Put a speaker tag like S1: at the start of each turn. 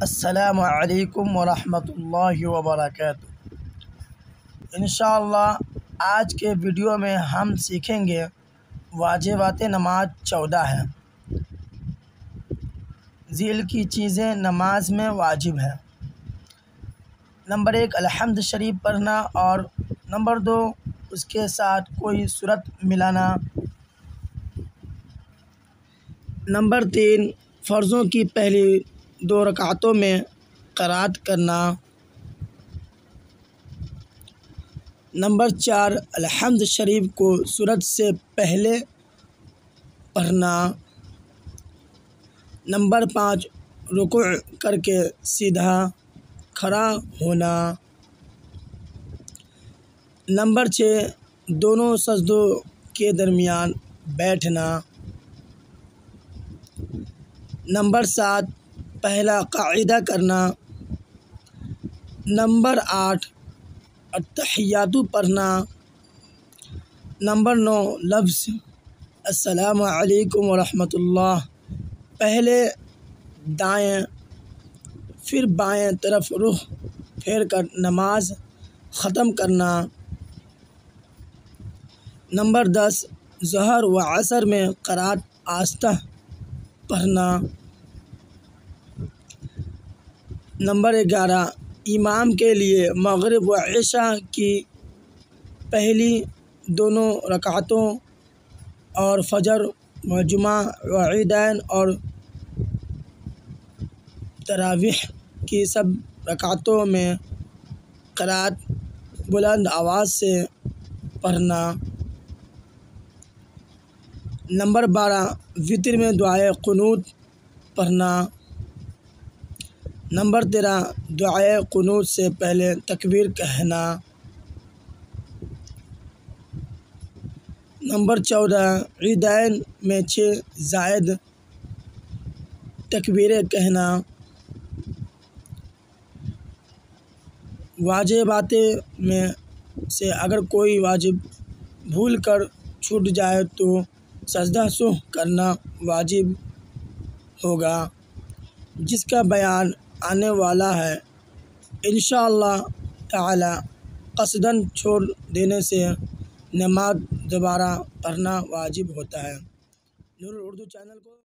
S1: السلام علیکم ورحمۃ اللہ وبرکاتہ۔ انشاءاللہ آج کے ویڈیو میں ہم سیکھیں گے واجبات نماز 14 ہیں۔ ذیل کی چیزیں نماز میں واجب ہیں۔ نمبر 1 الحمد شریف پڑھنا، اور نمبر 2 اس کے ساتھ کوئی سورت ملانا۔ نمبر 3 فرضوں کی پہلی 2 رکعتوں میں قرأت کرنا۔ نمبر 4 الحمد شریف کو سورت سے پہلے پڑھنا۔ نمبر 5 رکوع کر کے سیدھا کھڑا ہونا۔ نمبر 6 دونوں سجدوں کے درمیان بیٹھنا۔ نمبر 7 پہلا قاعدہ کرنا۔ نمبر 8 التحیات پڑھنا۔ نمبر 9 لفظ السلام علیکم ورحمۃ اللہ پہلے دائیں پھر بائیں طرف رخ پھیر کر نماز ختم کرنا۔ نمبر 10 ظہر و عصر میں قرأت آہستہ پڑھنا۔ نمبر 11 امام کے لیے مغرب و عشاء کی پہلی دونوں رکعتوں اور فجر و جمعہ و عیدین اور تراویح کی سب رکعتوں میں قرأت بلند آواز سے پڑھنا۔ نمبر 12 وتر میں دعائے قنوت پڑھنا۔ نمبر 13 دعائے قنوت سے پہلے تکبیر کہنا۔ نمبر 14 عیدین میں 6 زائد تکبیریں کہنا۔ واجبات میں سے اگر کوئی واجب بھول کر چھوٹ جائے تو سجدہ سہو کرنا واجب ہوگا، جس کا بیان آنے والا ہے۔ انشاءاللہ تعالی قصداً چھوڑ دینے سے نماز دوبارہ پڑھنا واجب ہوتا ہے۔ نور اردو چینل کو